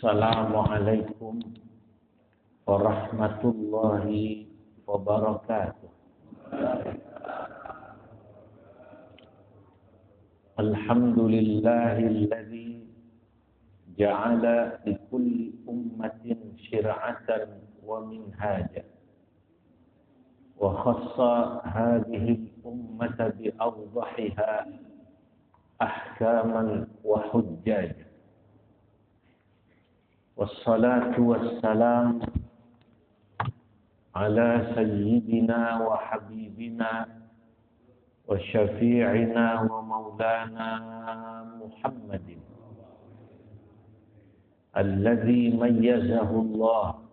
Assalamualaikum warahmatullahi wabarakatuh. Alhamdulillahilladzi ja'ala likulli ummatin syir'atan wa minhaja wa khassa hadhihi al-ummata bi awdahiha ahkaman wa hujjaja. Wassalatu wassalam ala sayyidina wa habibina wa syafi'ina wa maulana Muhammadin alladzi mayyazahu Allah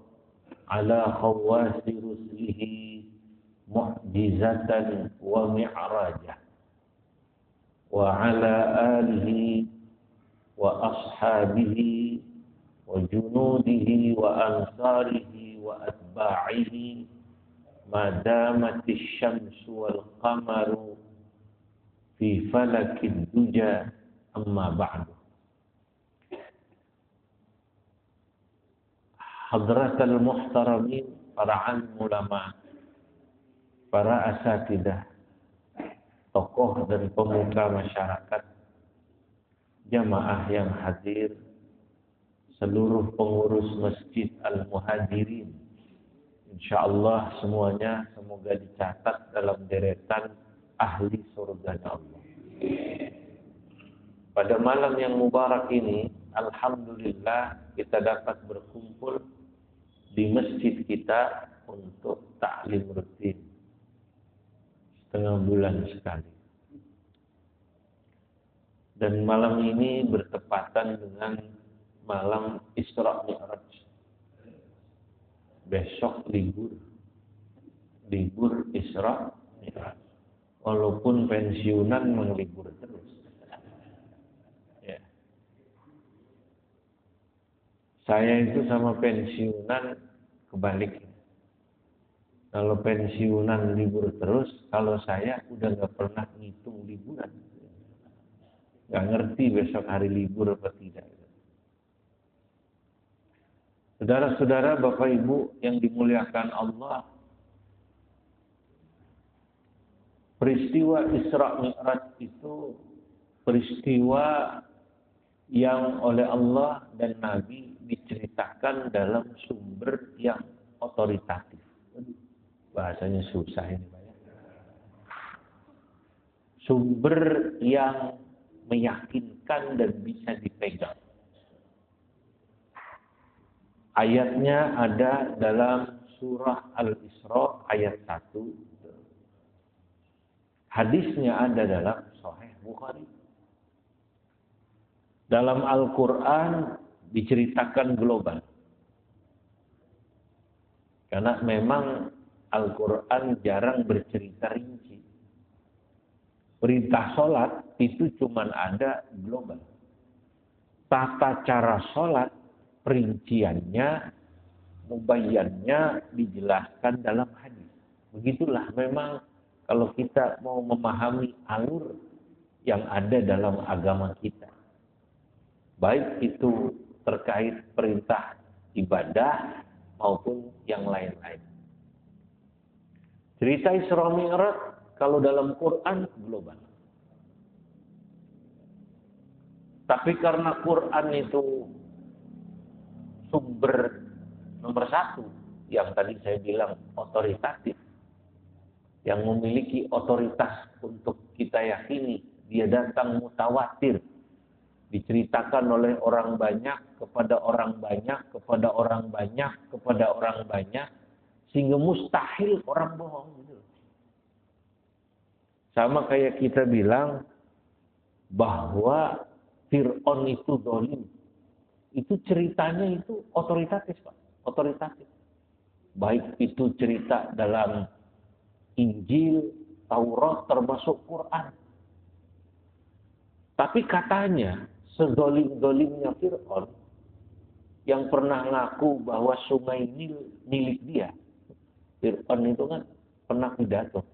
ala khawasi rusulihi mu'jizatan wa mi'rajah wa ala alihi wa ashabihi wa junudihi wa ansarihi wa atba'ihi madamatis syamsu wal qamaru fi falakid duja amma ba'du. Hadratal muhtaramin, para alim ulama, para asatidah, tokoh dan pemuka masyarakat, jamaah yang hadir, seluruh pengurus Masjid Al-Muhajirin, insyaallah semuanya semoga dicatat dalam deretan ahli surga Allah. Pada malam yang mubarak ini, alhamdulillah kita dapat berkumpul di masjid kita untuk taklim rutin setengah bulan sekali. Dan malam ini bertepatan dengan malam Isra Mi'raj. Besok libur Isra Mi'raj. Walaupun pensiunan menglibur terus. Ya. Saya itu sama pensiunan kebalik. Kalau pensiunan libur terus, kalau saya udah nggak pernah ngitung liburan. Nggak ngerti besok hari libur apa tidak. Saudara-saudara, Bapak Ibu yang dimuliakan Allah, peristiwa Isra Mi'raj itu peristiwa yang oleh Allah dan Nabi diceritakan dalam sumber yang otoritatif. Bahasanya susah ini, Pak ya. Sumber yang meyakinkan dan bisa dipegang. Ayatnya ada dalam surah Al-Isra ayat 1. Hadisnya ada dalam Sahih Bukhari. Dalam Al-Quran diceritakan global. Karena memang Al-Quran jarang bercerita rinci. Perintah sholat itu cuma ada global. Tata cara sholat, perinciannya, mubayyannya dijelaskan dalam hadis. Begitulah memang kalau kita mau memahami alur yang ada dalam agama kita. Baik itu terkait perintah ibadah maupun yang lain-lain. Cerita Isra Mi'raj kalau dalam Quran global. Tapi karena Quran itu sumber nomor 1 yang tadi saya bilang otoritatif, yang memiliki otoritas untuk kita yakini, dia datang mutawatir, diceritakan oleh orang banyak kepada orang banyak kepada orang banyak kepada orang banyak, sehingga mustahil orang bohong gitu. Sama kayak kita bilang bahwa Fir'aun itu zalim. Itu ceritanya itu otoritatif, Pak. Otoritatif. Baik itu cerita dalam Injil, Taurat, termasuk Quran. Tapi katanya, sezalim-zalimnya Fir'aun, yang pernah ngaku bahwa sungai Nil milik dia. Fir'aun itu kan pernah pidato.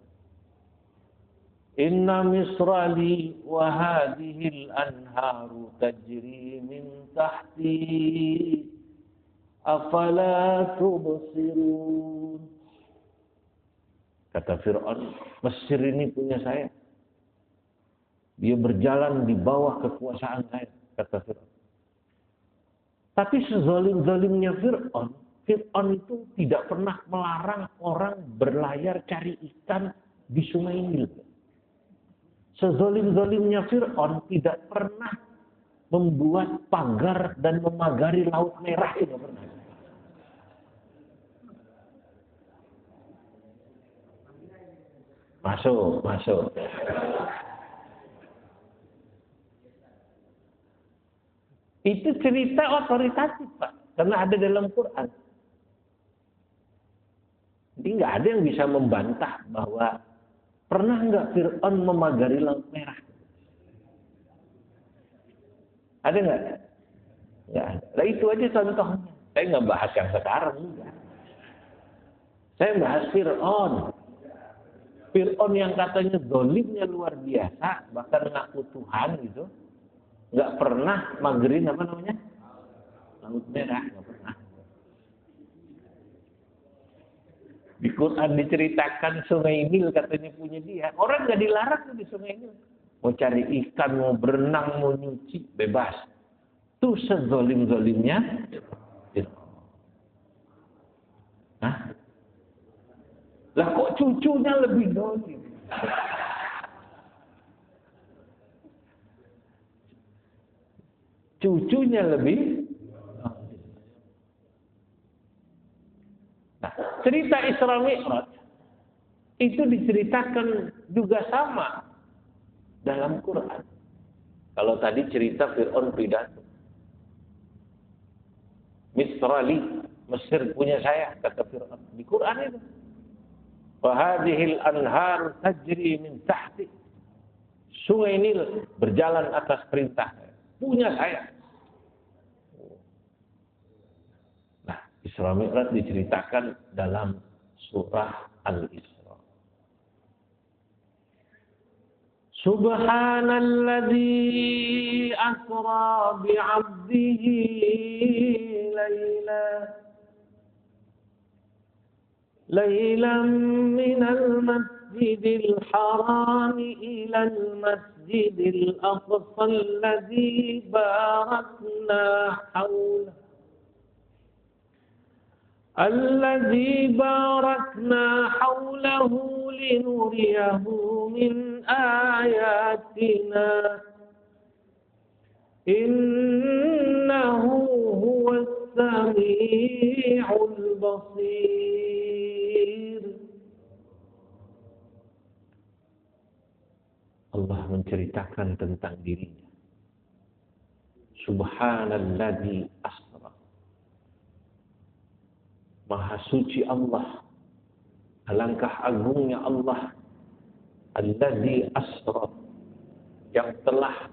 Inna misrali wa hadhil anharu tajri min tahti afala tubsirun. Kata Fir'aun, Mesir ini punya saya. Dia berjalan di bawah kekuasaan saya, kata Fir'aun. Tapi sezalim-zalimnya Fir'aun itu tidak pernah melarang orang berlayar cari ikan di Sungai Nil. Sezalim-zalimnya Fir'aun tidak pernah membuat pagar dan memagari Laut Merah, tidak pernah. Masuk. Itu cerita otoritatif, Pak. Karena ada dalam Quran. Jadi nggak ada yang bisa membantah bahwa pernah nggak Fir'aun memagari Laut Merah? Ada nggak? Nggak ada. Nah, itu aja contohnya. Saya nggak bahas yang sekarang. Enggak. Saya bahas Fir'aun. Fir'aun yang katanya zalimnya luar biasa, bahkan ngaku Tuhan gitu. Nggak pernah magerin apa namanya? Laut Merah, nggak pernah. Di Quran diceritakan Sungai Nil katanya punya dia. Orang nggak dilarang di Sungai Nil. Mau cari ikan, mau berenang, mau nyuci, bebas. Itu sezolim-zolimnya. Hah? Lah kok cucunya lebih zolim? Cucunya lebih. Nah, cerita Isra Mi'raj itu diceritakan juga sama dalam Quran. Kalau tadi cerita Fir'aun pidato. Misrali, Mesir punya saya, kata Fir'aun. Di Quran itu. Wa hadhil anhar tajri min tahti. Sungai Nil berjalan atas perintah saya. Punya saya. Nah, Isra Mi'raj diceritakan dalam surah Al-Isra. Subhanalladzi asra bi'abdihi laylan minal masjidil haram ilal masjidil aqsa alladzi barakna hawlahu الذي باركنا حوله لنريه من آياتنا إنه هو السميع البصير. Allah menceritakan tentang dirinya. Subhanalladzi asra. Maha suci Allah, alangkah agungnya Allah, alladzi asra, yang telah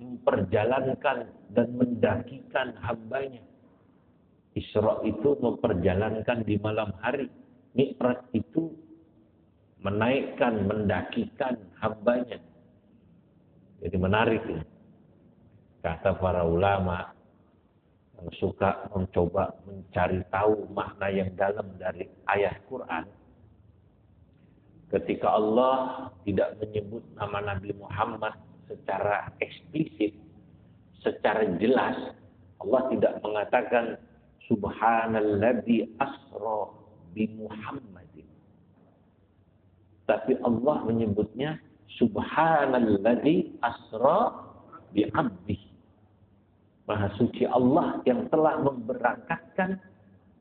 memperjalankan dan mendakikan hambanya. Isra itu memperjalankan di malam hari, Mi'raj itu menaikkan, mendakikan hambanya. Jadi menarik ini. Kata para ulama yang suka mencoba mencari tahu makna yang dalam dari ayat Quran. Ketika Allah tidak menyebut nama Nabi Muhammad secara eksplisit, secara jelas, Allah tidak mengatakan Subhanalladzi asra bi Muhammadin. Tapi Allah menyebutnya Subhanalladzi asra bi 'abdihi. Maha suci Allah yang telah memberangkatkan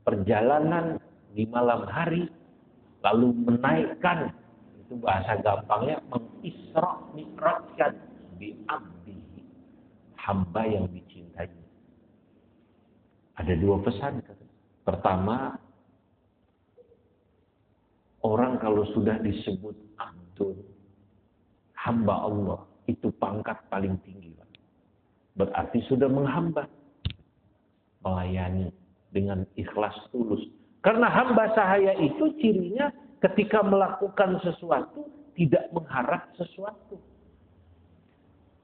perjalanan di malam hari, lalu menaikkan, itu bahasa gampangnya, mengisra mi'rajkan bi 'abdihi, hamba yang dicintainya. Ada dua pesan. Pertama, orang kalau sudah disebut abdul, hamba Allah, itu pangkat paling tinggi. Berarti sudah menghamba, melayani dengan ikhlas tulus. Karena hamba sahaya itu cirinya ketika melakukan sesuatu tidak mengharap sesuatu.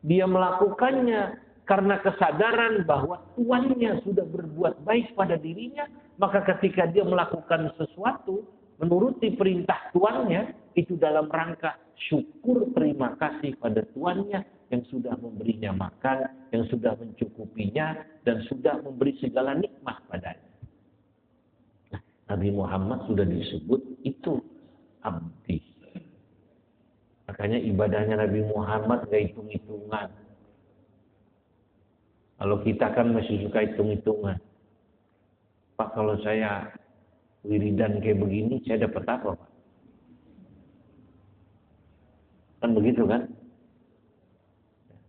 Dia melakukannya karena kesadaran bahwa tuannya sudah berbuat baik pada dirinya, maka ketika dia melakukan sesuatu, menuruti perintah tuannya, itu dalam rangka syukur terima kasih pada tuannya yang sudah memberinya makan, yang sudah mencukupinya, dan sudah memberi segala nikmat padanya. Nah, Nabi Muhammad sudah disebut itu abdi. Makanya ibadahnya Nabi Muhammad gak hitung-hitungan. Kalau kita kan masih suka hitung-hitungan. Pak, kalau saya wiridan kayak begini, saya dapat apa, Pak? Kan begitu kan?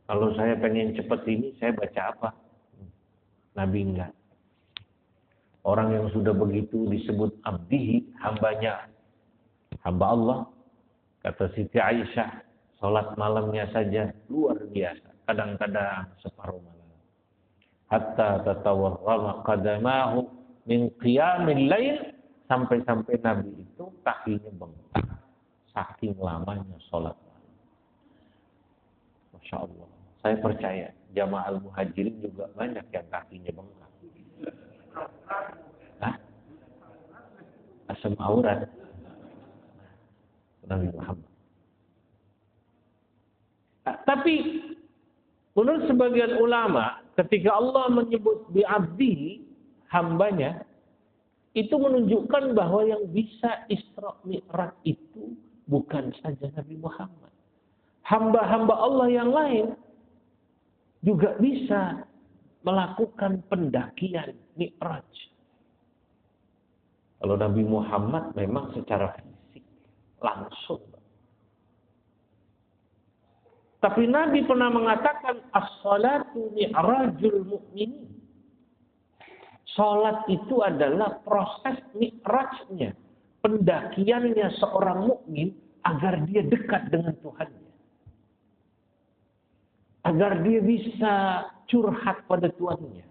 Kalau saya pengen cepat ini, saya baca apa? Nabi enggak. Orang yang sudah begitu disebut abdihi, hambanya, hamba Allah. Kata Siti Aisyah, sholat malamnya saja luar biasa. Kadang-kadang separuh malam. Hatta tatawarrama qadamahu min qiyamil lail. Sampai-sampai Nabi itu kakinya bengkak. Saking lamanya sholat malam. Masya Allah. Saya percaya jamaah al-muhajirin juga banyak yang kakinya bengkak. Hah? Asam aurat. Nabi Muhammad. Tapi menurut sebagian ulama, ketika Allah menyebut bi'abdi, hambanya, itu menunjukkan bahwa yang bisa Isra Mi'raj itu bukan saja Nabi Muhammad. Hamba-hamba Allah yang lain juga bisa melakukan pendakian Mi'raj. Kalau Nabi Muhammad memang secara langsung. Tapi Nabi pernah mengatakan as-salatu mi'rajul mu'minin. Salat itu adalah proses mi'rajnya, pendakiannya seorang mukmin agar dia dekat dengan Tuhannya. Agar dia bisa curhat pada Tuhannya.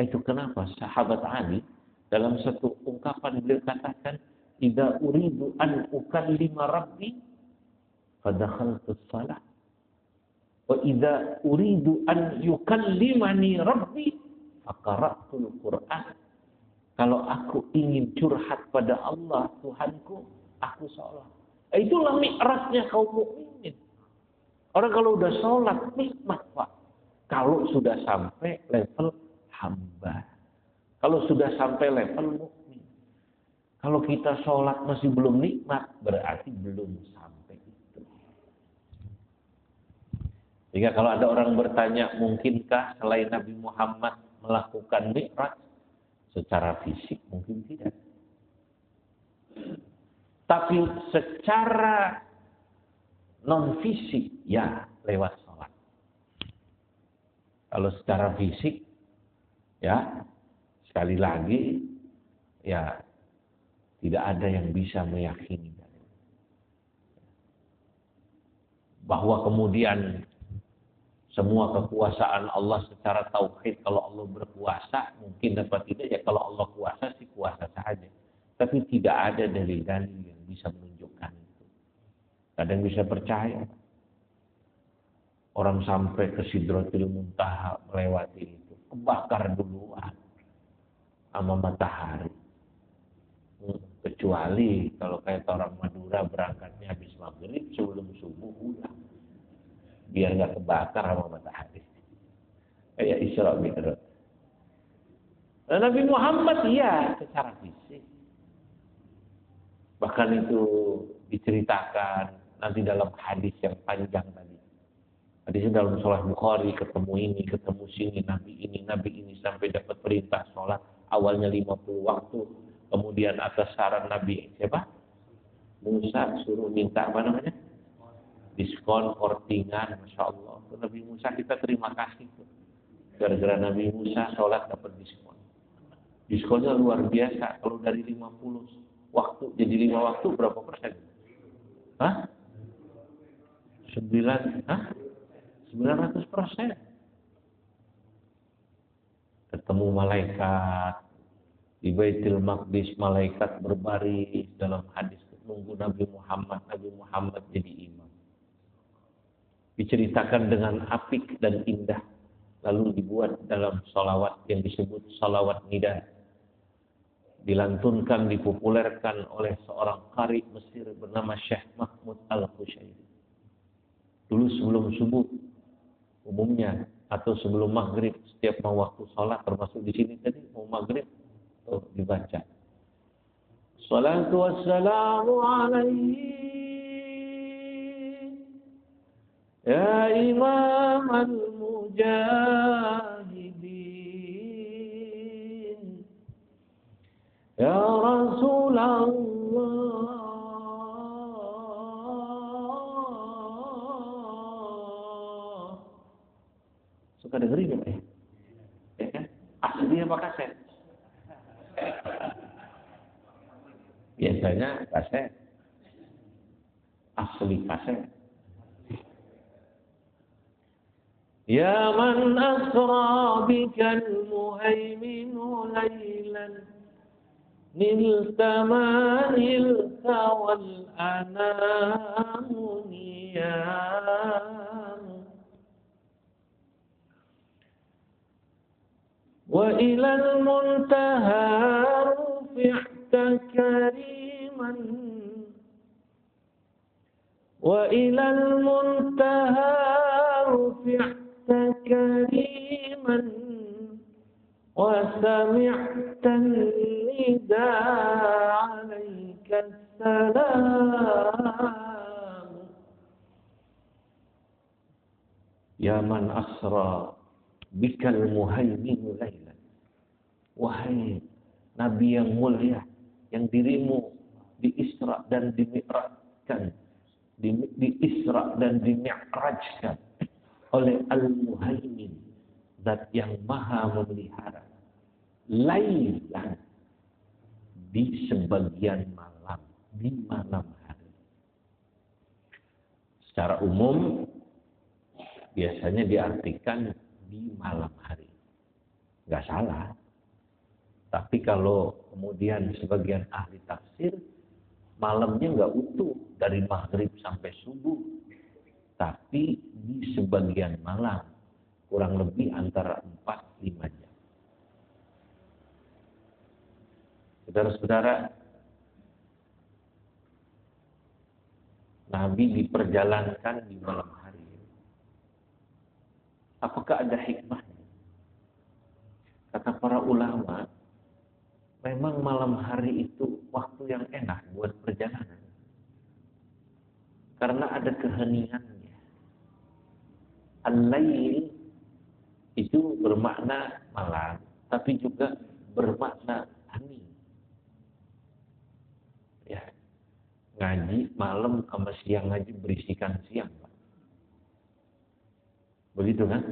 Itu kenapa sahabat Ali dalam satu ungkapan beliau katakan, "Idza uridu an ukallima rabbi fadakhaltu shalah wa idza uridu an yukallimani rabbi faqara'tul Qur'an." Kalau aku ingin curhat pada Allah Tuhanku, aku sholat. Itulah mi'rajnya kaum mukminin. Orang kalau udah sholat nikmat, Pak. Kalau sudah sampai level hamba, kalau sudah sampai level mukmin. Kalau kita sholat masih belum nikmat, berarti belum sampai itu. Sehingga kalau ada orang bertanya, mungkinkah selain Nabi Muhammad melakukan mi'raj? Secara fisik mungkin tidak. Tapi secara non-fisik, ya lewat sholat. Kalau secara fisik, ya sekali lagi, ya tidak ada yang bisa meyakini bahwa kemudian semua kekuasaan Allah secara tauhid, kalau Allah berkuasa mungkin dapat tidak, ya kalau Allah kuasa sih kuasa saja. Tapi tidak ada dalil-dalil yang bisa menunjukkan itu. Kadang bisa percaya orang sampai ke Sidratul Muntaha melewati itu, kebakar duluan sama matahari. Kecuali kalau kayak orang Madura berangkatnya habis maghrib sebelum subuh udah, biar nggak kebakar sama matahari. Kayak Isra Mi'raj. Nah, Nabi Muhammad ya secara fisik. Bahkan itu diceritakan nanti dalam hadis yang panjang tadi. Hadis dalam Sahih Bukhari, ketemu ini, ketemu sini, Nabi ini sampai dapat perintah sholat awalnya 50 waktu. Kemudian atas saran Nabi siapa? Musa suruh minta apa namanya? Diskon, kortingan, Masya Allah. Nabi Musa kita terima kasih. Gara-gara Nabi Musa sholat dapat diskon. Diskonnya luar biasa. Kalau dari 50 waktu jadi 5 waktu berapa persen? Hah? 900%. Ketemu malaikat. Di Baitul Maqdis malaikat berbaris dalam hadis nunggu Nabi Muhammad jadi imam. Diceritakan dengan apik dan indah, lalu dibuat dalam salawat yang disebut salawat nida. Dilantunkan, dipopulerkan oleh seorang qari Mesir bernama Syekh Mahmud Al-Qushairi. Dulu sebelum subuh, umumnya, atau sebelum maghrib, setiap mau waktu sholat, termasuk di sini tadi, mau maghrib, dibaca. Salatu wassalamu alaihi ya imam al-mujahidin ya Rasulullah. Suka dengerin ya? Ya kan? Asli apa kaset? Biasanya kaset. Asli kaset. Ya man asra bikal muhaiminu laylan nilta ma nilta wal anamu niyam wa ilal muntaha rufi'ta kariman wa ilal muntaha rufi'ta kariman wa sami'ta nida 'alaika salam ya man asra bikal muhaimin lailan. Wahai Nabi yang mulia, yang dirimu diisra dan dimi'rajkan, diisra dan dimi'rajkan oleh Al-Muhaimin, zat yang maha memelihara, lailan, di sebagian malam, di malam hari. Secara umum biasanya diartikan di malam hari. Nggak salah. Tapi kalau kemudian sebagian ahli tafsir, malamnya nggak utuh dari maghrib sampai subuh, tapi di sebagian malam, kurang lebih antara 4-5 jam. Saudara-saudara, Nabi diperjalankan di malam hari. Apakah ada hikmahnya? Kata para ulama, memang malam hari itu waktu yang enak buat perjalanan. Karena ada keheningannya. Al-lail itu bermakna malam, tapi juga bermakna hening. Ya, ngaji malam sama siang ngaji berisikan siang, Pak. Begitu kan?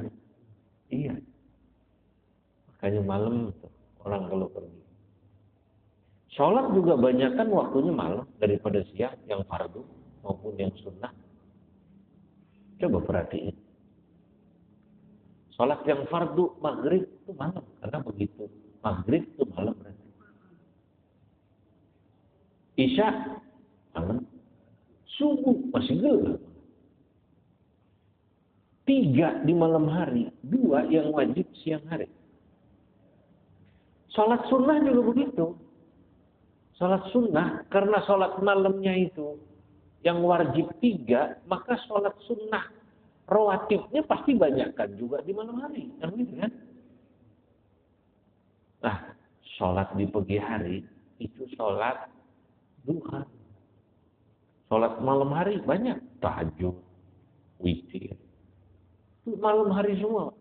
Iya. Makanya malam orang kalau pergi. Sholat juga banyak kan waktunya malam daripada siang, yang fardu maupun yang sunnah. Coba perhatiin. Sholat yang fardu maghrib itu malam, karena begitu maghrib itu malam berarti. Isya malam, subuh masih gelap. 3 di malam hari, 2 yang wajib siang hari. Sholat sunnah juga begitu. Sholat sunnah, karena sholat malamnya itu yang wajib 3, maka sholat sunnah rawatibnya pasti banyakkan juga di malam hari. Kan gitu kan? Nah, sholat di pagi hari itu sholat duha. Sholat malam hari banyak. Tahajud, witir. Itu malam hari semua.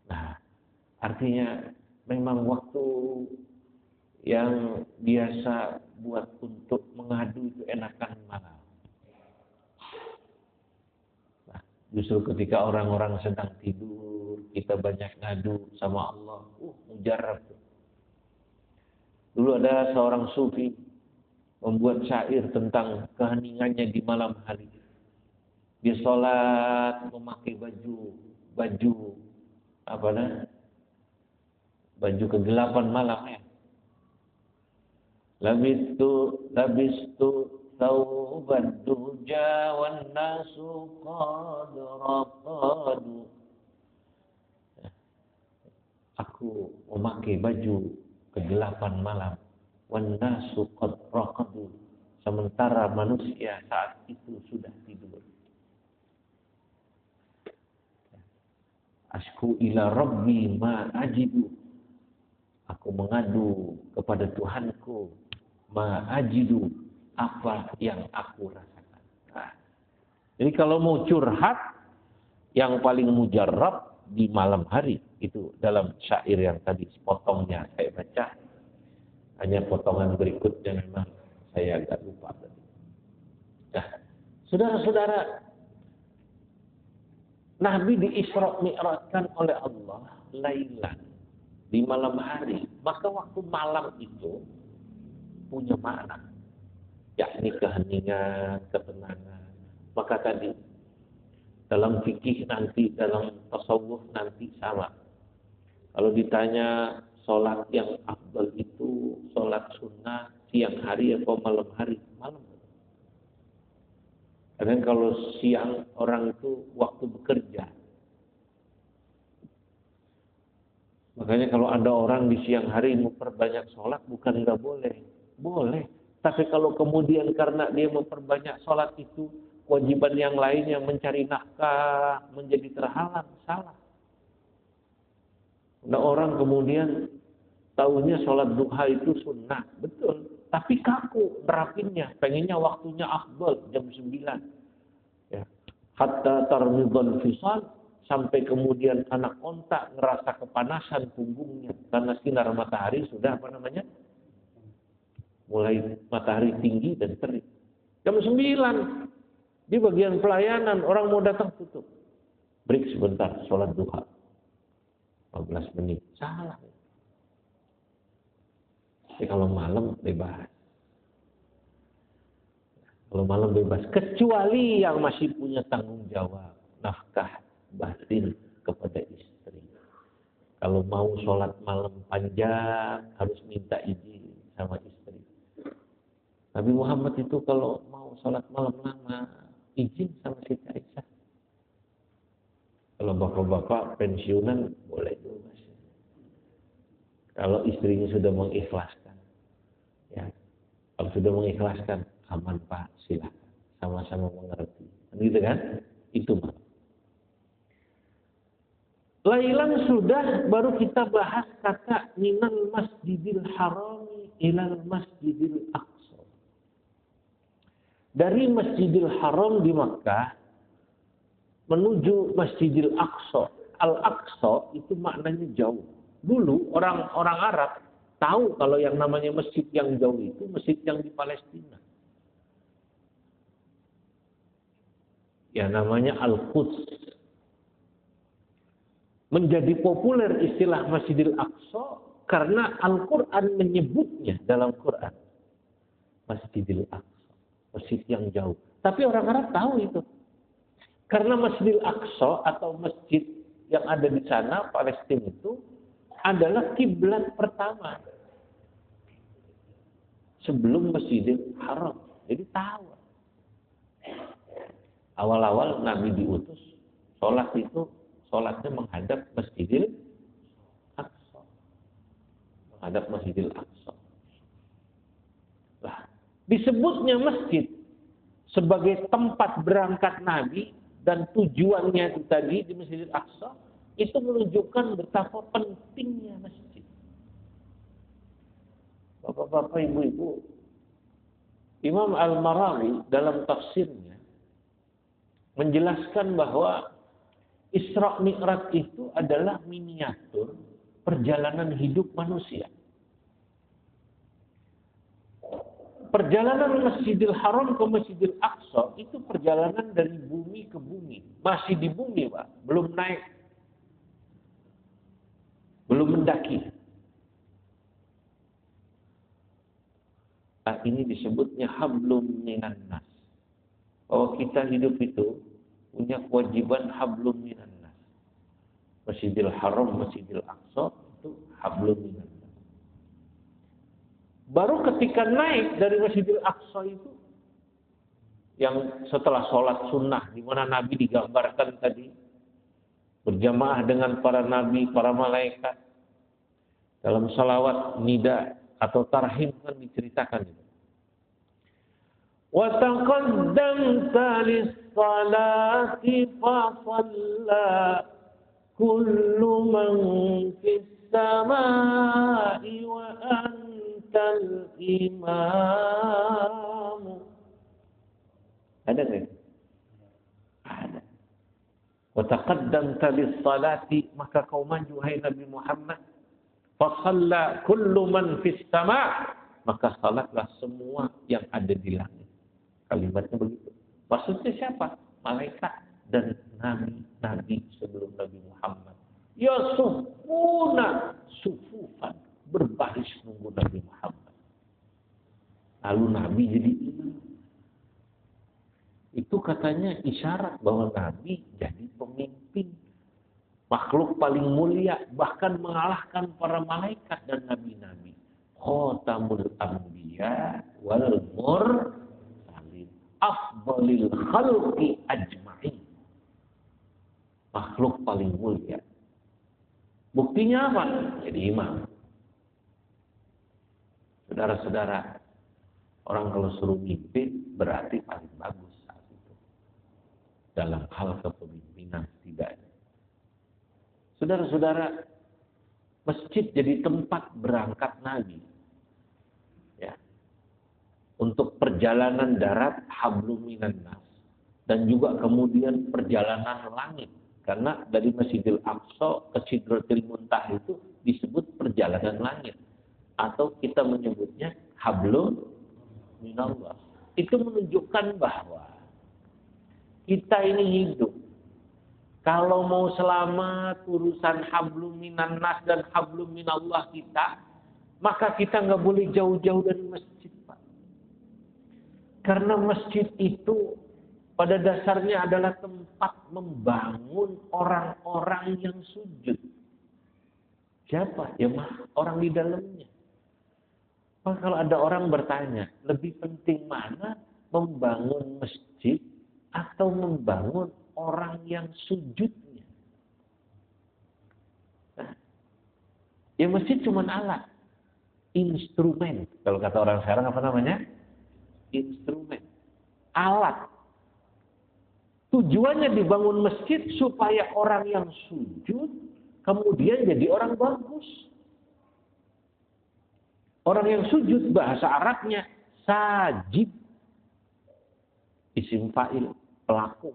Nah, artinya memang waktu yang biasa buat untuk mengadu itu enakan malam. Nah, justru ketika orang-orang sedang tidur, kita banyak ngadu sama Allah. Mujarab. Dulu ada seorang sufi membuat syair tentang keheningannya di malam hari. Dia sholat memakai baju apa namanya? Baju kegelapan malam ya. labistu thawban duja wan nasu qad raqadu. Aku memakai baju kegelapan malam, wan nasu qad raqadu, sementara manusia saat itu sudah tidur. Asku ila rabbi ma ajidu, aku mengadu kepada Tuhanku, ma ajidu, apa yang aku rasakan. Nah, jadi kalau mau curhat, yang paling mujarrab di malam hari, itu dalam syair yang tadi potongnya saya baca. Hanya potongan berikutnya memang saya agak lupa. Nah, saudara-saudara, Nabi di-Isra Mi'rajkan oleh Allah lailan, di malam hari. Maka waktu malam itu punya makna, yakni keheningan, ketenangan. Maka tadi dalam fikih nanti, dalam tasawuf nanti sama. Kalau ditanya sholat yang afdal itu sholat sunnah siang hari atau malam hari? Malam. Karena kalau siang orang itu waktu bekerja. Makanya kalau ada orang di siang hari memperbanyak sholat, bukan nggak boleh. Boleh. Tapi kalau kemudian karena dia memperbanyak sholat itu, kewajiban yang lainnya mencari nafkah menjadi terhalang, salah. Nah, orang kemudian tahunya sholat duha itu sunnah, betul. Tapi kaku nerapinnya, pengennya waktunya afdal jam 9. Ya. Hatta tarmidul fisal, sampai kemudian anak onta ngerasa kepanasan punggungnya karena sinar matahari sudah mulai matahari tinggi dan terik. Jam 9 di bagian pelayanan orang mau datang tutup. Break sebentar, sholat duha. 15 menit. Salah. Jadi kalau malam bebas. Kalau malam bebas, kecuali yang masih punya tanggung jawab, nafkah batin kepada istri. Kalau mau sholat malam panjang, harus minta izin sama istri. Nabi Muhammad itu kalau mau sholat malam lama, izin sama Siti Aisyah. Kalau bapak-bapak pensiunan, boleh dulu mas. Kalau istrinya sudah mengikhlaskan, ya, kalau sudah mengikhlaskan, aman Pak, silakan, sama-sama mengerti, gitu kan? Itu Pak. Lailan sudah, baru kita bahas kata minal masjidil harami ilal masjidil aqsa. Dari Masjidil Haram di Makkah menuju Masjidil Aqsa. Al-Aqsa itu maknanya jauh. Dulu orang-orang Arab tahu kalau yang namanya masjid yang jauh itu masjid yang di Palestina. Ya namanya Al-Quds. Menjadi populer istilah Masjidil Aqsa karena Al-Quran menyebutnya dalam Quran. Masjidil Aqsa. Masjid yang jauh. Tapi orang Arab tahu itu. Karena Masjidil Aqsa atau masjid yang ada di sana, Palestina itu, adalah kiblat pertama. Sebelum Masjidil Haram. Jadi tahu. Awal-awal Nabi diutus, sholatnya menghadap Masjidil Aqsa. Menghadap Masjidil Aqsa. Lah, disebutnya masjid sebagai tempat berangkat Nabi dan tujuannya itu tadi di Masjidil Aqsa, itu menunjukkan betapa pentingnya masjid. Bapak-bapak, ibu-ibu, Imam Al-Marawi dalam tafsirnya menjelaskan bahwa Isra Mi'raj itu adalah miniatur perjalanan hidup manusia. Perjalanan Masjidil Haram ke Masjidil Aqsa itu perjalanan dari bumi ke bumi. Masih di bumi, Pak. Belum naik. Belum mendaki. Nah, ini disebutnya hablum minan nas. Bahwa kita hidup itu punya kewajiban hablum minan nas. Masjidil Haram, Masjidil Aqsa itu hablum minan nas. Baru ketika naik dari Masjidil Aqsa itu, yang setelah sholat sunnah, di mana Nabi digambarkan tadi, berjamaah dengan para nabi, para malaikat, dalam salawat, nida, atau tarhim kan diceritakan itu. وَتَقَدَّمْتَ لِلصَّلَاةِ فَصَلَّى كُلُّ مَنْ فِي السَّمَاءِ وَأَنْتَ الْإِمَامُ. Ada nggak? Ada. وَتَقَدَّمْتَ لِلصَّلَاةِ, maka kau maju hai Nabi Muhammad. فَصَلَّى كُلُّ مَنْ فِي السَّمَاءِ, maka salatlah semua yang ada di langit. Kalimatnya begitu. Maksudnya siapa? Malaikat dan nabi sebelum Nabi Muhammad. Ya sufuna sufufan, berbaris nunggu Nabi Muhammad. Lalu Nabi jadi imam. Itu katanya isyarat bahwa Nabi jadi pemimpin. Makhluk paling mulia, bahkan mengalahkan para malaikat dan nabi-nabi. Khotamul anbiya wal mursalin, afdalil khalqi ajma'in. Makhluk paling mulia. Buktinya apa? Jadi imam. Saudara-saudara, orang kalau suruh mimpin berarti paling bagus saat itu. Dalam hal kepemimpinan tidak. Saudara-saudara, masjid jadi tempat berangkat Nabi. Ya. Untuk perjalanan darat hablum minan nas, dan juga kemudian perjalanan langit. Karena dari Masjidil Aqsa ke Sidratil Muntaha itu disebut perjalanan langit, atau kita menyebutnya hablum minallah. Itu menunjukkan bahwa kita ini hidup, kalau mau selamat urusan hablum minan nas dan hablum minallah kita, maka kita nggak boleh jauh-jauh dari masjid, Pak. Karena masjid itu pada dasarnya adalah tempat membangun orang-orang yang sujud. Siapa? Ya orang di dalamnya. Maka kalau ada orang bertanya, lebih penting mana membangun masjid atau membangun orang yang sujudnya? Nah, ya masjid cuma alat, instrumen. Kalau kata orang sekarang apa namanya? Instrumen, alat. Tujuannya dibangun masjid supaya orang yang sujud kemudian jadi orang bagus. Orang yang sujud bahasa Arabnya sajid, isim fa'il, pelaku.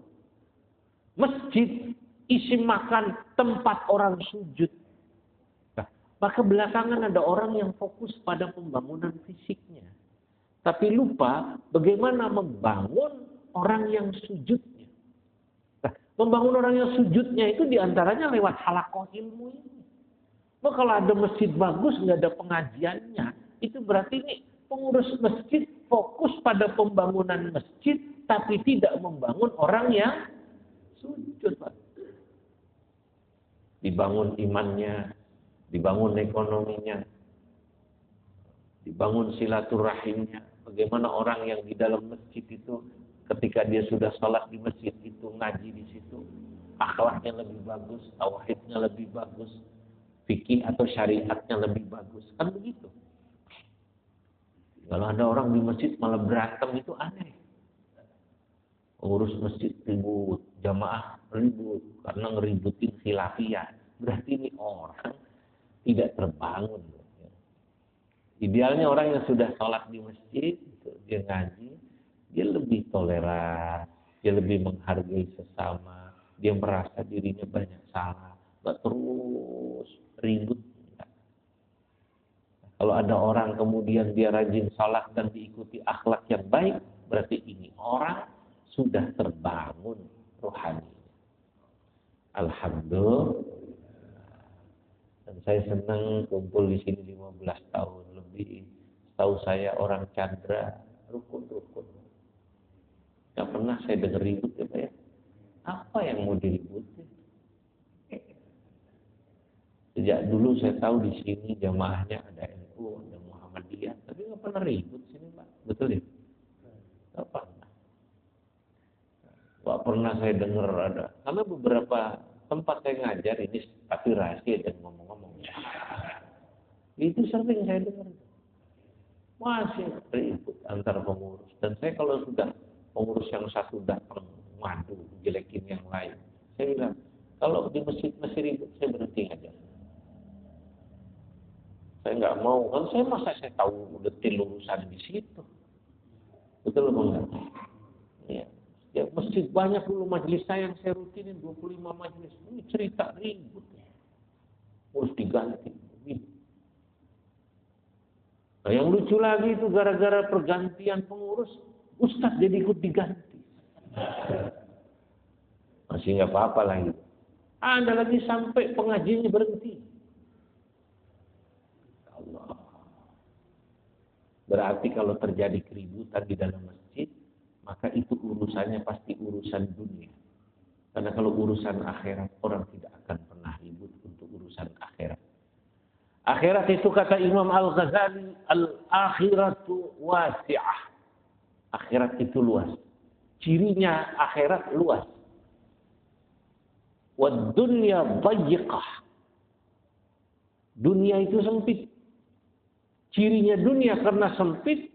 Masjid, isim makan, tempat orang sujud. Nah, maka belakangan ada orang yang fokus pada pembangunan fisiknya, tapi lupa bagaimana membangun orang yang sujudnya. Nah, membangun orang yang sujudnya itu diantaranya lewat halaqah ilmu ini. Nah, kalau ada masjid bagus nggak ada pengajiannya, itu berarti ini pengurus masjid fokus pada pembangunan masjid, tapi tidak membangun orang yang sujud, Pak. Dibangun imannya, dibangun ekonominya, dibangun silaturahimnya. Bagaimana orang yang di dalam masjid itu ketika dia sudah sholat di masjid itu ngaji di situ, akhlaknya lebih bagus, tauhidnya lebih bagus, fikih atau syariatnya lebih bagus, kan begitu. Kalau ada orang di masjid malah berantem itu aneh. Pengurus masjid ribut, jamaah ribut karena ngeributin khilafiyah. Berarti ini orang tidak terbangun. Idealnya orang yang sudah sholat di masjid, dia ngaji, dia lebih toleran, dia lebih menghargai sesama, dia merasa dirinya banyak salah, nggak terus ribut. Kalau ada orang kemudian dia rajin sholat dan diikuti akhlak yang baik, berarti ini orang sudah terbangun rohani. Alhamdulillah. Dan saya senang kumpul di sini 15 tahun lebih. Tahu saya orang Chandra rukun-rukun. Gak pernah saya dengar ribut ya Pak ya. Apa yang mau diributin? Sejak dulu saya tahu di sini jamaahnya ada NU, ada Muhammadiyah, tapi nggak pernah ribut sini Pak, betul ya? Nggak pernah. Nggak pernah saya dengar ada. Karena beberapa tempat saya ngajar ini tapi rahasia dan ngomong-ngomong. Itu sering saya dengar. Masih ribut antar pengurus. Dan saya kalau sudah pengurus yang satu datang madu, jelekin yang lain, saya bilang, kalau di masjid masih ribut, saya berhenti aja. Saya nggak mau, kan saya tahu detil urusan di situ. Betul apa enggak? Ya. Ya, masjid banyak dulu majelis saya yang saya rutinin 25 majelis. Ini cerita ribut. Harus diganti. Nah, yang lucu lagi itu gara-gara pergantian pengurus, Ustadz jadi ikut diganti. Masih nggak apa-apa lagi. Ada lagi sampai pengajiannya berhenti. Allah. Berarti kalau terjadi keributan di dalam masjid, maka itu urusannya pasti urusan dunia. Karena kalau urusan akhirat, orang tidak akan pernah ribut untuk urusan akhirat. Akhirat itu kata Imam Al-Ghazali, al-akhiratu wasi'ah. Akhirat itu luas. Cirinya akhirat luas. Wad dunya dhayiqah. Dunia itu sempit. Cirinya dunia karena sempit.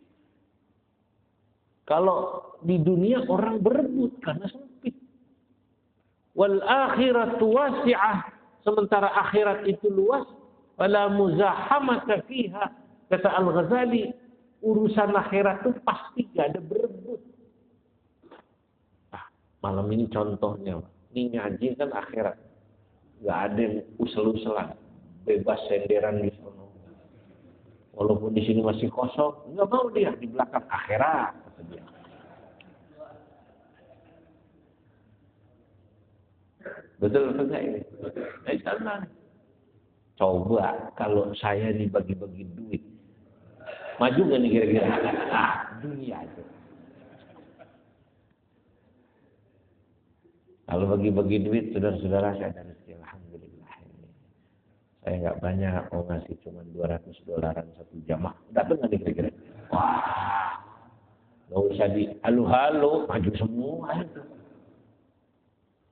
Kalau di dunia orang berebut karena sempit. Wal akhiratu wasi'ah. Sementara akhirat itu luas. Wala muzahamata fiha. Kata Al-Ghazali, urusan akhirat itu pasti gak ada berebut. Malam ini contohnya, ini ngaji kan akhirat. Gak ada yang usel-uselan, bebas senderan di sana. Walaupun di sini masih kosong, nggak mau dia di belakang akhirat. Kata dia. Betul enggak ini? Sana. Coba kalau saya dibagi-bagi duit, maju nggak nih kira-kira? Dunia itu. Kalau bagi-bagi duit, saudara-saudara saya ada rezeki, alhamdulillah. Saya nggak banyak, mau ngasih cuma $200 satu jamaah. Dapat nggak nih kira-kira? Wah, nggak usah di halo-halo, maju semua itu.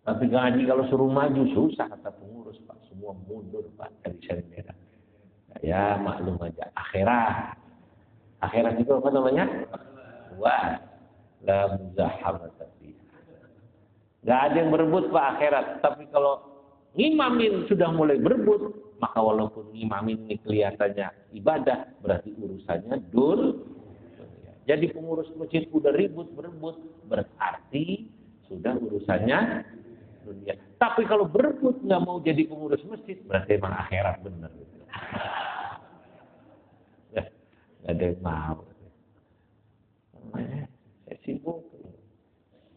Tapi ngaji kalau suruh maju susah kata pengurus Pak, semua mundur Pak dari sendera. Ya maklum aja akhirat. Akhirat itu apa namanya? Wah, la muzahamata fiha. Enggak ada yang berebut Pak akhirat, tapi kalau ngimamin sudah mulai berebut, maka walaupun ngimamin ini kelihatannya ibadah, berarti urusannya dunia. Jadi pengurus masjid udah ribut berebut, berarti sudah urusannya dunia. Tapi kalau berebut nggak mau jadi pengurus masjid, berarti emang akhirat benar. Ya, nggak ada yang mau. Saya sibuk.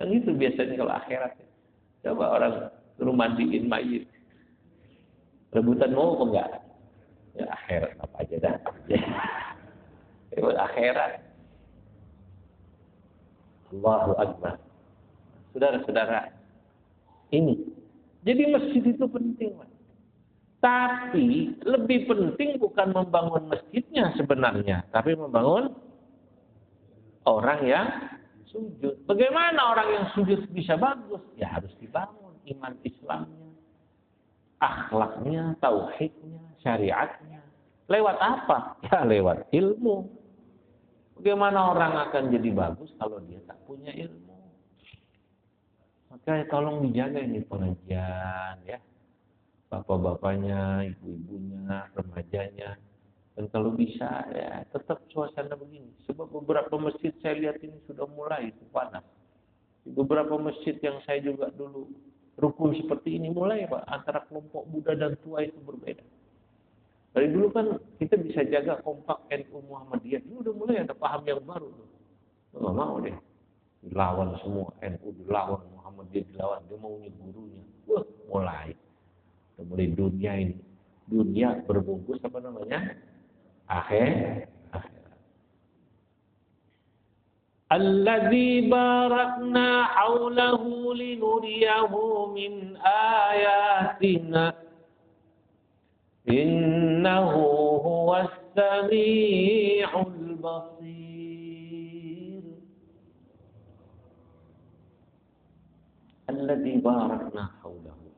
Dan itu biasanya kalau akhirat. Coba orang suruh mandiin mayit. Rebutan mau apa enggak? Ya akhirat apa aja dah. Ya, akhirat. Allahu Akbar. Saudara-saudara, ini. Jadi masjid itu penting, Pak. Tapi lebih penting bukan membangun masjidnya sebenarnya, tapi membangun orang yang sujud. Bagaimana orang yang sujud bisa bagus? Ya harus dibangun iman Islamnya, akhlaknya, tauhidnya, syariatnya. Lewat apa? Ya lewat ilmu. Bagaimana orang akan jadi bagus kalau dia tak punya ilmu? Maka tolong dijaga ini pengajian ya. Bapak-bapaknya, ibu-ibunya, remajanya. Dan kalau bisa ya tetap suasana begini. Sebab beberapa masjid saya lihat ini sudah mulai panas. Di beberapa masjid yang saya juga dulu rukun seperti ini mulai Pak. Antara kelompok muda dan tua itu berbeda. Dari dulu kan kita bisa jaga kompak NU Muhammadiyah. Ini udah mulai ada paham yang baru. Nggak mau deh. Dilawan semua. NU dilawan, Muhammadiyah dilawan. Dia maunya gurunya. Wah, mulai. Udah mulai dunia ini. Dunia berbungkus apa namanya? Akhirat. Alladzi barakna haulahu linuriyahu min ayatina. Innahu huwas sami'ul basir. alladzi barakna haulahu.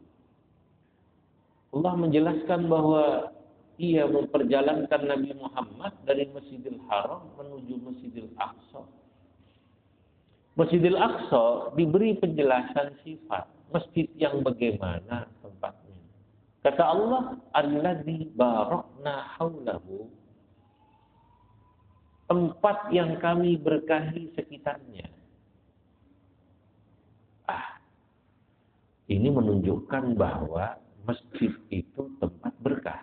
Allah menjelaskan bahwa ia memperjalankan Nabi Muhammad dari Masjidil Haram menuju Masjidil Aqsa. Masjidil Aqsa diberi penjelasan sifat masjid yang bagaimana tempatnya. Kata Allah, alladzi barakna haulahu, tempat yang kami berkahi sekitarnya. Ini menunjukkan bahwa masjid itu tempat berkah.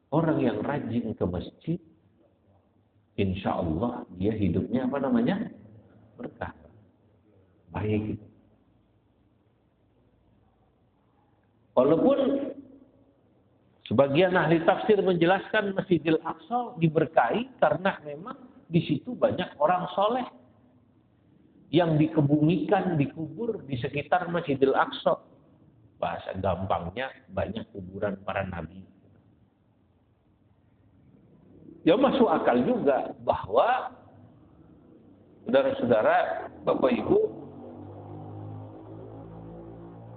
Orang yang rajin ke masjid, insya Allah dia hidupnya apa namanya? Berkah. Baik. Walaupun sebagian ahli tafsir menjelaskan Masjidil Aqsa diberkahi karena memang di situ banyak orang soleh yang dikebumikan, dikubur di sekitar Masjidil Aqsa. Bahasa gampangnya banyak kuburan para nabi. Ya masuk akal juga bahwa saudara-saudara, Bapak Ibu,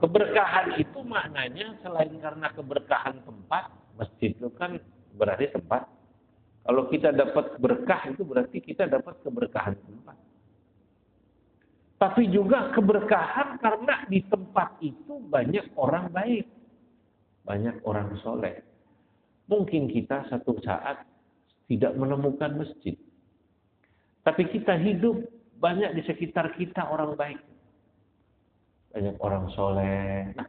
keberkahan itu maknanya selain karena keberkahan tempat, masjid itu kan berarti tempat. Kalau kita dapat berkah itu berarti kita dapat keberkahan tempat. Tapi juga keberkahan karena di tempat itu banyak orang baik, banyak orang soleh. Mungkin kita satu saat tidak menemukan masjid, tapi kita hidup banyak di sekitar kita orang baik, banyak orang soleh. Nah,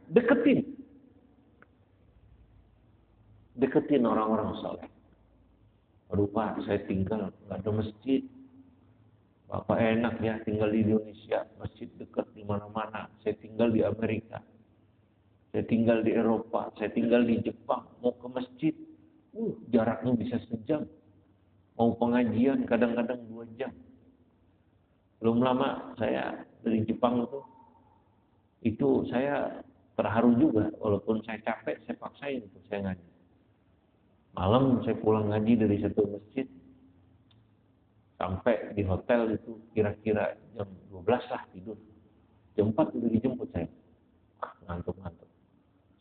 deketin orang-orang soleh. Aduh Pak, saya tinggal nggak ada masjid. Bapak enak ya tinggal di Indonesia, masjid dekat di mana-mana. Saya tinggal di Amerika, saya tinggal di Eropa, saya tinggal di Jepang. Mau ke masjid, jaraknya bisa sejam. Mau pengajian kadang-kadang 2 jam. Belum lama saya dari Jepang itu saya terharu juga. Walaupun saya capek, saya paksain itu saya ngaji. Malam saya pulang ngaji dari satu masjid. Sampai di hotel itu kira-kira jam 12 lah tidur. Jam 4 udah dijemput saya. Ngantuk-ngantuk.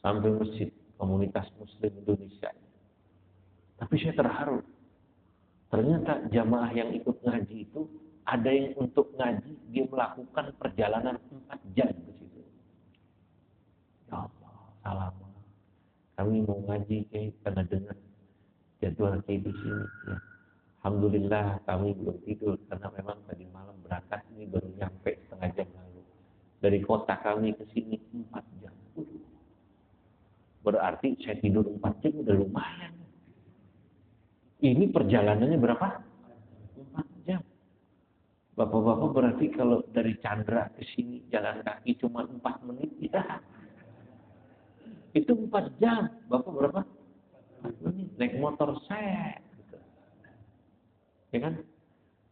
Sampai masjid komunitas Muslim Indonesia. Tapi saya terharu. Ternyata jamaah yang ikut ngaji itu ada yang untuk ngaji dia melakukan perjalanan 4 jam ke situ. Ya Allah, salam. Kami mau ngaji kayak karena dengar jadwal kayak di sini. Ya. Alhamdulillah kami belum tidur karena memang tadi malam berangkat ini baru nyampe setengah jam lalu. Dari kota kami ke sini 4 jam. Berarti saya tidur 4 jam udah lumayan. Ini perjalanannya berapa? 4 jam. Bapak-bapak berarti kalau dari Chandra ke sini jalan kaki cuma 4 menit ya. Itu 4 jam. Bapak berapa? 4 menit. Naik motor saya. Gitu. Ya kan?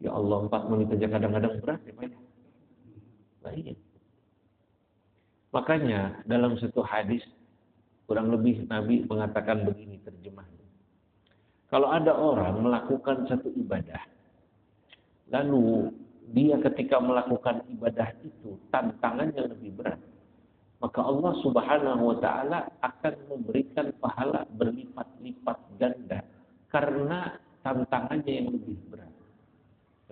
Ya Allah 4 menit aja kadang-kadang berat ya Pak. Baik. Makanya dalam satu hadis kurang lebih Nabi mengatakan begini terjemahnya. Kalau ada orang melakukan satu ibadah, lalu dia ketika melakukan ibadah itu tantangannya lebih berat, maka Allah Subhanahu wa Ta'ala akan memberikan pahala berlipat-lipat ganda karena tantangannya yang lebih berat.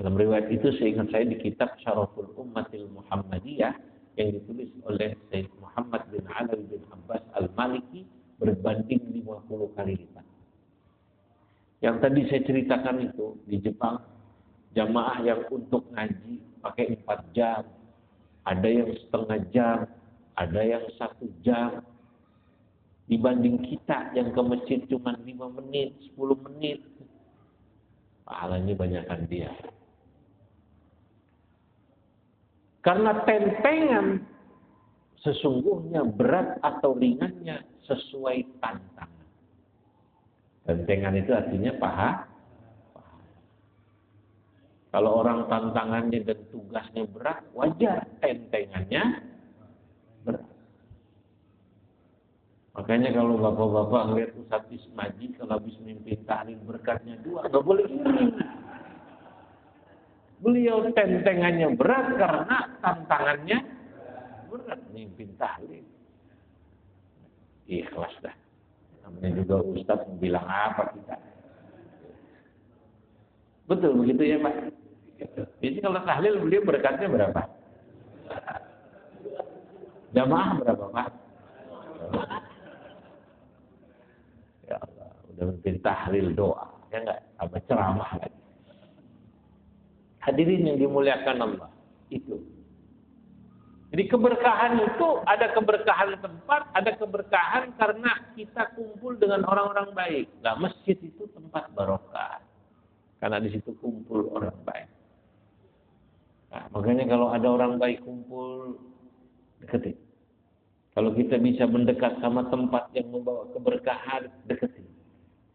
Dalam riwayat itu seingat saya di kitab Syaraful Ummatil Muhammadiyah yang ditulis oleh Sayyid Muhammad bin Alawi bin Abbas Al-Maliki berbanding 50 kali lipat. Yang tadi saya ceritakan itu di Jepang, jamaah yang untuk ngaji pakai 4 jam, ada yang setengah jam, ada yang 1 jam. Dibanding kita yang ke masjid cuma 5 menit, 10 menit, pahalanya banyakkan dia. Karena tentengan sesungguhnya berat atau ringannya sesuai tantangan. Tentengan itu artinya paha. Kalau orang tantangannya dan tugasnya berat, wajar tentengannya berat. Makanya kalau bapak-bapak ngeliat Ustadz Ismaji kalau habis mimpin tahlil berkatnya 2, nggak boleh iri. Beliau tentengannya berat karena tantangannya berat mimpin tahlil. Ikhlas dah. Namanya juga Ustaz mau bilang apa kita. Betul begitu ya Pak? Jadi kalau tahlil beliau berkatnya berapa? Jamaah berapa Pak? Ya Allah, udah mimpin tahlil doa. Ya enggak? Apa ceramah lagi. Hadirin yang dimuliakan Allah. Itu. Jadi keberkahan itu ada keberkahan tempat, ada keberkahan karena kita kumpul dengan orang-orang baik. Nah, masjid itu tempat barokah. Karena di situ kumpul orang baik. Nah, makanya kalau ada orang baik kumpul, deketin. Kalau kita bisa mendekat sama tempat yang membawa keberkahan, deketin.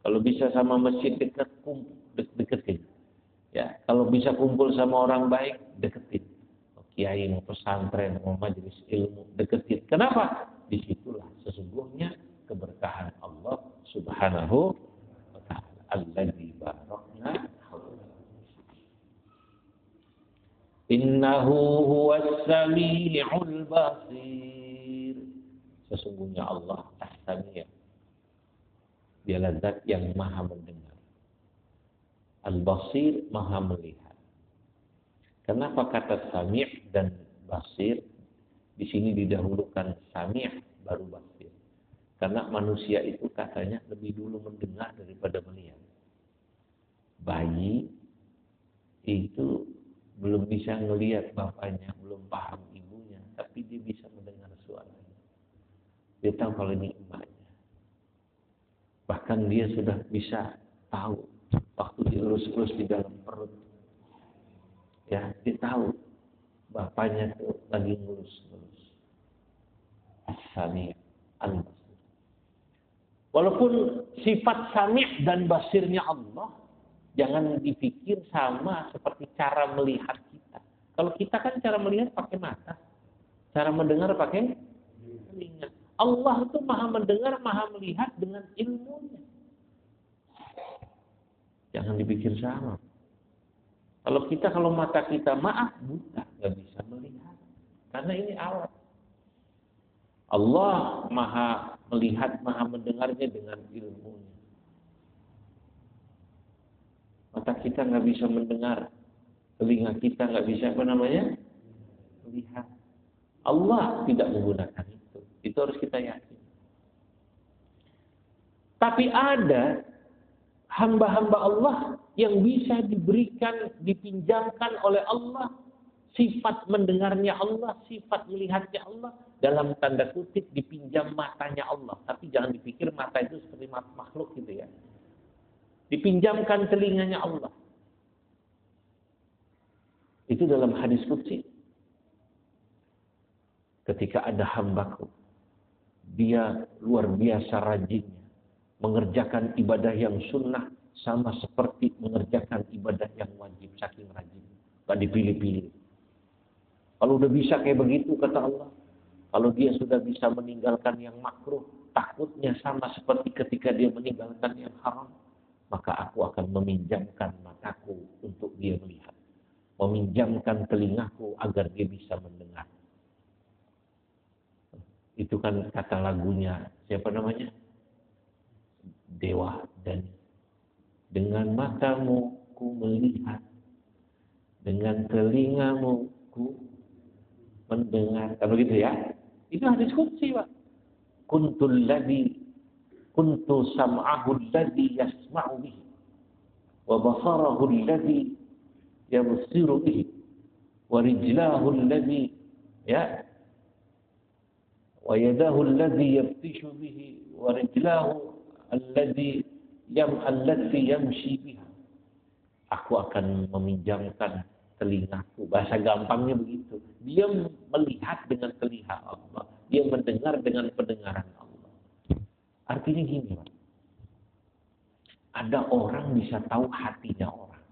Kalau bisa sama masjid dekat, deketin. Ya, kalau bisa kumpul sama orang baik, deketin. Kiai, mau pesantren, mau majelis ilmu, deketin. Kenapa? Disitulah sesungguhnya keberkahan Allah Subhanahu wa Ta'ala. Alladzi barakna hawlahu. Innahu huwas sami'ul basir. Sesungguhnya Allah As-Sami'. Dialah zat yang maha mendengar. Al-Basir maha melihat. Kenapa kata sami' dan basir di sini didahulukan sami' baru basir? Karena manusia itu katanya lebih dulu mendengar daripada melihat. Bayi itu belum bisa melihat bapaknya, belum paham ibunya, tapi dia bisa mendengar suaranya. Dia tahu kalau ini emaknya. Bahkan dia sudah bisa tahu waktu dielus-elus di dalam perut. Ya, dia tahu bapaknya tuh lagi ngurus-ngurus. As-Sami' al-Basir. Walaupun sifat Sami' dan Basirnya Allah jangan dipikir sama seperti cara melihat kita. Kalau kita kan cara melihat pakai mata, cara mendengar pakai telinga. Allah itu maha mendengar, maha melihat dengan ilmunya. Jangan dipikir sama. Kalau mata kita maaf buta, nggak bisa melihat. Karena ini alat. Allah maha melihat, maha mendengarnya dengan ilmunya. Mata kita nggak bisa mendengar, telinga kita nggak bisa melihat. Allah tidak menggunakan itu. Itu harus kita yakin. Tapi ada hamba-hamba Allah yang bisa diberikan, dipinjamkan oleh Allah sifat mendengarnya Allah, sifat melihatnya Allah, dalam tanda kutip dipinjam matanya Allah. Tapi jangan dipikir mata itu seperti makhluk gitu ya. Dipinjamkan telinganya Allah. Itu dalam hadis qudsi. Ketika ada hambaku, dia luar biasa rajinnya mengerjakan ibadah yang sunnah, sama seperti mengerjakan ibadah yang wajib, saking rajin. Gak dipilih-pilih. Kalau udah bisa kayak begitu, kata Allah, kalau dia sudah bisa meninggalkan yang makruh, takutnya sama seperti ketika dia meninggalkan yang haram, maka aku akan meminjamkan mataku untuk dia melihat. Meminjamkan telingaku agar dia bisa mendengar. Itu kan kata lagunya, siapa namanya? Dewa Dani. Dengan matamu ku melihat, dengan telingamu ku mendengar. Kalau begitu ya, itu hadis qudsi Pak. Kuntu sam'ahu alladhi yasma'u bihi, wa basarahu alladhi yabsiru bihi, wa rijlahu alladhi wa yadahu alladhi yabtishu bihi, wa rijlahu allati yamshi biha. Aku akan meminjamkan telingaku. Bahasa gampangnya begitu. Dia melihat dengan telinga Allah. Dia mendengar dengan pendengaran Allah. Artinya gini, Pak. Ada orang bisa tahu hatinya orang.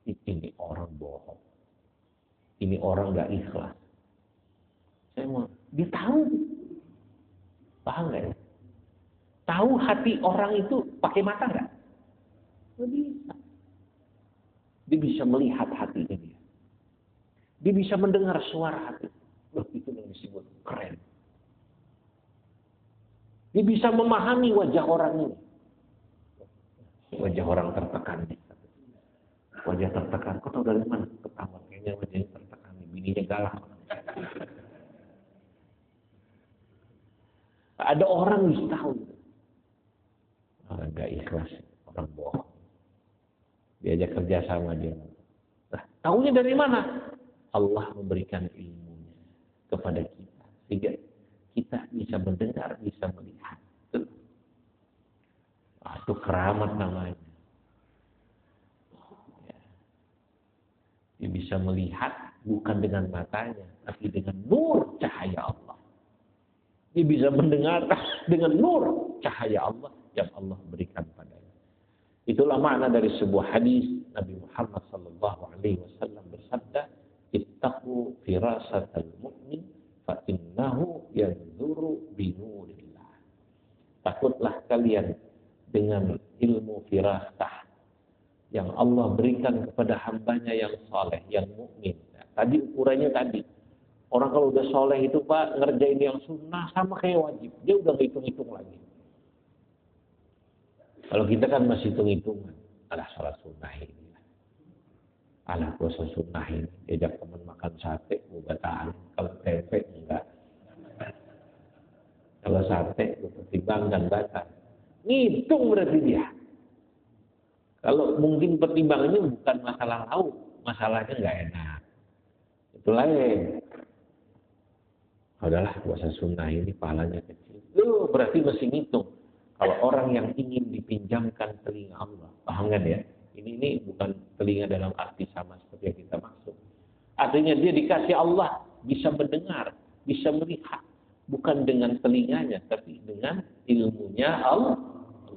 Ini orang bohong. Ini orang gak ikhlas. Dia tahu. Paham gak ya? Tahu hati orang itu pakai mata nggak? Nggak bisa. Dia bisa melihat hatinya dia. Dia bisa mendengar suara hati. keren. Dia bisa memahami wajah orang ini. Wajah orang tertekan. Wajah tertekan. Kau tahu dari mana? Ketahuan kayaknya wajahnya tertekan. Bininya galak. Ada orang bisa tahu. Enggak ikhlas. Orang bohong. Diajak kerja sama dia. Nah, tahunya dari mana? Allah memberikan ilmunya kepada kita. Sehingga kita bisa mendengar, bisa melihat. Itu keramat namanya. Dia bisa melihat bukan dengan matanya, tapi dengan nur cahaya Allah. Dia bisa mendengar dengan nur cahaya Allah yang Allah berikan padanya. Itulah makna dari sebuah hadis Nabi Muhammad SAW bersabda, "Ittaqu firasatal mu'min fa innahu yanzuru binurillah." Takutlah kalian dengan ilmu firasah yang Allah berikan kepada hambanya yang soleh, yang mukmin. Nah, tadi ukurannya tadi. Orang kalau udah soleh itu Pak, ngerjain yang sunnah sama kayak wajib. Dia udah ngitung-ngitung lagi. Kalau kita kan masih hitung-hitungan. Alah sholat sunnah ini. Alah puasa sunnah ini. Diajak teman makan sate, gue batalin. Kalau tempe, enggak. Kalau sate, gue pertimbangkan batal. Ngitung berarti dia. Kalau mungkin pertimbangannya bukan masalah lauk, masalahnya nggak enak. Itu lain. Udahlah puasa sunnah ini pahalanya kecil. Lu berarti masih ngitung. Kalau orang yang ingin dipinjamkan telinga Allah, paham kan ya? Ini bukan telinga dalam arti sama seperti yang kita maksud. Artinya dia dikasih Allah bisa mendengar, bisa melihat, bukan dengan telinganya, tapi dengan ilmunya Allah.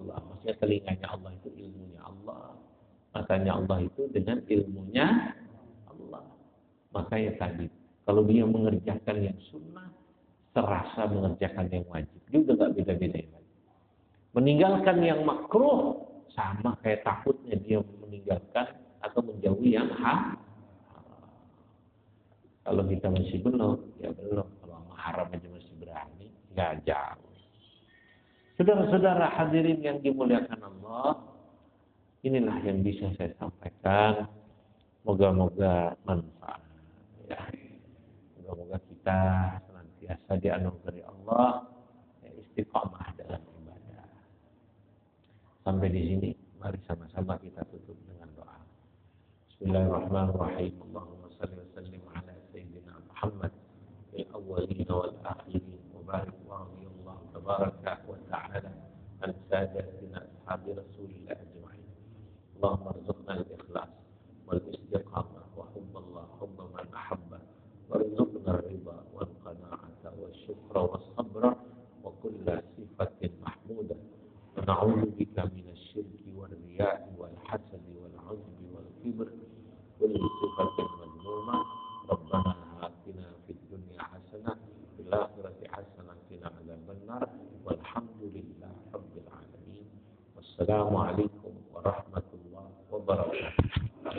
Maksudnya telinganya Allah itu ilmunya Allah. Matanya Allah itu dengan ilmunya Allah. Makanya tadi, kalau dia mengerjakan yang sunnah, serasa mengerjakan yang wajib. Dia udah gak beda-beda lagi. Meninggalkan yang makruh, sama kayak takutnya dia meninggalkan atau menjauhi yang haram. Kalau kita masih belum, ya belum. Kalau haram aja masih berani, gak jauh. Saudara-saudara hadirin yang dimuliakan Allah, inilah yang bisa saya sampaikan. Moga-moga manfaat. Ya. Moga-moga kita senantiasa dianugerahi Allah istiqamah dalam ibadah. Sampai di sini, mari sama-sama kita tutup dengan doa. Bismillahirrahmanirrahim. Allahumma salli wa sallim ala sayyidina Muhammad fil awwalin wal akhirin wa barik wa radiyallahu tabaraka wa ta'ala an sadatina ashabi Rasulillah ajma'in. Allahumma arzuqna al-ikhlas wal istiqamah wa hubballah hubba man ahabba warzuqna ar-ridha wal qana'ata wasyukra was-sabra wa kulla sifatin mahmudah wa na'udzu bika minasy syirki wal riya'i wal hasadi wal 'ujbi wal kibr kulli sifatin madmumah. Rabbana atina fid dunya hasanah fil akhirati hasanah wa qina adzabannar walhamdulillahi rabbil alamin. Wassalamu alaikum